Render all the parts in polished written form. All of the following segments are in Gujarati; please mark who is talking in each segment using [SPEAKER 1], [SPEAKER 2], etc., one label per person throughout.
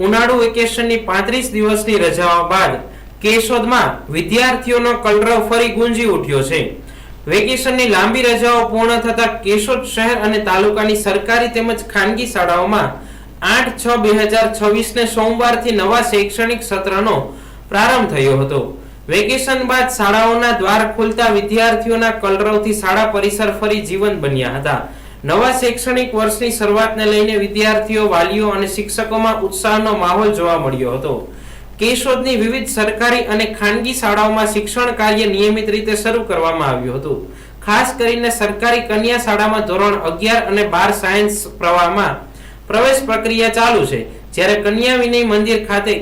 [SPEAKER 1] ઉનાળુ વેકેશનની 35 દિવસની રજાઓ બાદ કેશોદમાં વિદ્યાર્થીઓનો કલરવ ફરી ગુંજી ઉઠ્યો છે। વેકેશનની લાંબી રજાઓ પૂર્ણ થતા કેશોદ શહેર અને તાલુકાની સરકારી તેમજ ખાનગી શાળાઓમાં 8/6/2026 ને સોમવારથી નવા શૈક્ષણિક સત્રનો પ્રારંભ થયો હતો। વેકેશન બાદ શાળાઓના દ્વાર ખુલતા વિદ્યાર્થીઓના કલરવથી શાળા પરિસર ફરી જીવંત બન્યા હતા। નવા શૈક્ષણિક વર્ષની શરૂઆતને લઈને વિદ્યાર્થીઓ, વાલીઓ અને શિક્ષકોમાં ઉત્સાહનો માહોલ જોવા મળ્યો હતો। કેશોદની વિવિધ સરકારી અને ખાનગી શાળાઓમાં શિક્ષણ કાર્ય નિયમિત રીતે શરૂ કરવામાં આવ્યું હતું। ખાસ કરીને સરકારી કન્યા શાળામાં ધોરણ 11 અને 12 સાયન્સ પ્રવાહમાં પ્રવેશ પ્રક્રિયા ચાલુ છે, જ્યારે કન્યા વિનય મંદિર ખાતે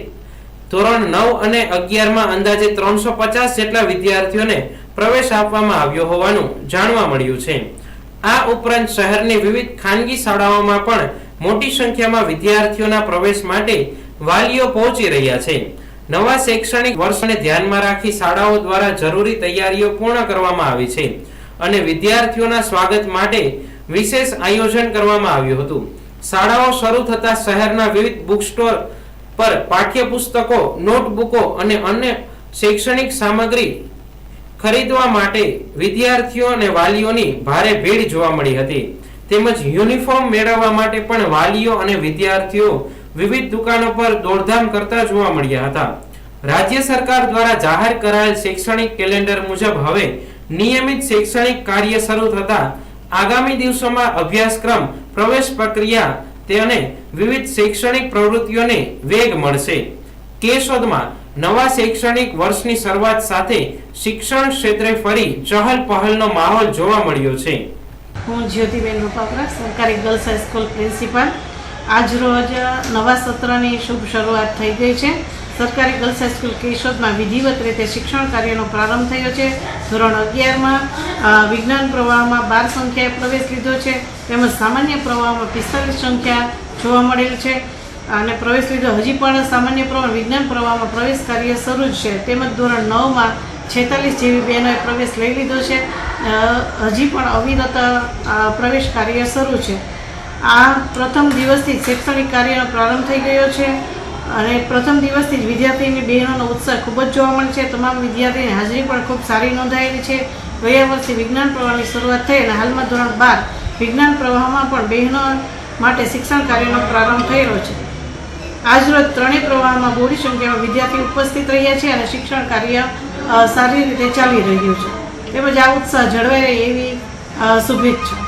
[SPEAKER 1] ધોરણ 9 અને 11 માં અંદાજે 350 જેટલા વિદ્યાર્થીઓને પ્રવેશ આપવામાં આવ્યો હોવાનું જાણવા મળ્યું છે। આ ઉપરાંત શહેરની વિવિધ ખાનગી શાળાઓમાં પણ મોટી સંખ્યામાં વિદ્યાર્થીઓના પ્રવેશ માટે વાલીઓ પહોંચી રહ્યા છે। નવા શૈક્ષણિક વર્ષને ધ્યાનમાં રાખી શાળાઓ દ્વારા જરૂરી તૈયારીઓ પૂર્ણ કરવામાં આવી છે અને વિદ્યાર્થીઓના સ્વાગત માટે વિશેષ આયોજન કરવામાં આવ્યું હતું। શાળાઓ શરૂ થતા શહેરના વિવિધ બુક સ્ટોર પર પાઠ્યપુસ્તકો, નોટબુકો અને અન્ય શૈક્ષણિક સામગ્રી ખરીદવા માટે વિદ્યાર્થીઓ અને વાલીઓની ભારે ભીડ જોવા મળી હતી। તેમજ યુનિફોર્મ મેળવવા માટે પણ વાલીઓ અને વિદ્યાર્થીઓ વિવિધ દુકાનો પર દોડધામ કરતા જોવા મળ્યા હતા। રાજ્ય સરકાર દ્વારા જાહેર કરાયેલ શૈક્ષણિક કેલેન્ડર મુજબ હવે નિયમિત શૈક્ષણિક કાર્ય શરૂ થતા આગામી દિવસોમાં અભ્યાસક્રમ, પ્રવેશ પ્રક્રિયા અને વિવિધ શૈક્ષણિક પ્રવૃત્તિઓને વેગ મળશે। કેશોદમાં નવા શૈક્ષણિક વર્ષની શરૂઆત સાથે શિક્ષણ ક્ષેત્રે ફરી ચહલ પહલનો માહોલ જોવા મળ્યો છે।
[SPEAKER 2] હું જ્યોતિબેન રૂપાપરા, સરકારી ગર્લ્સ હાઈસ્કૂલ પ્રિન્સિપાલ। આજ રોજ નવા સત્રની શુભ શરૂઆત થઈ ગઈ છે। સરકારી ગર્લ્સ હાઈસ્કૂલ કેશોદમાં વિધિવત રીતે શિક્ષણ કાર્યનો પ્રારંભ થયો છે। ધોરણ 11માં વિજ્ઞાન પ્રવાહમાં 12 સંખ્યાએ પ્રવેશ લીધો છે, તેમજ સામાન્ય પ્રવાહમાં 45 સંખ્યા જોવા મળેલ છે અને પ્રવેશ લીધો। હજી પણ સામાન્ય પ્રવાહ, વિજ્ઞાન પ્રવાહમાં પ્રવેશ કાર્ય શરૂ જ છે, તેમજ ધોરણ 9માં 46 જેવી બહેનોએ પ્રવેશ લઈ લીધો છે। હજી પણ અવિરત પ્રવેશ કાર્ય શરૂ છે। આ પ્રથમ દિવસથી શૈક્ષણિક કાર્યનો પ્રારંભ થઈ ગયો છે અને પ્રથમ દિવસથી જ વિદ્યાર્થીની બહેનોનો ઉત્સાહ ખૂબ જ જોવા મળે છે। તમામ વિદ્યાર્થીની હાજરી પણ ખૂબ સારી નોંધાયેલી છે। ગયા વર્ષથી વિજ્ઞાન પ્રવાહની શરૂઆત થઈ અને હાલમાં ધોરણ 12 વિજ્ઞાન પ્રવાહમાં પણ બહેનો માટે શિક્ષણ કાર્યનો પ્રારંભ થયેલો છે। આજરોજ ત્રણેય પ્રવાહમાં બહોળી સંખ્યામાં વિદ્યાર્થીઓ ઉપસ્થિત રહ્યા છે અને શિક્ષણ કાર્ય સારી રીતે ચાલી રહ્યું છે, તેમજ આ ઉત્સાહ જળવાઈ રહે એવી શુભેચ્છા।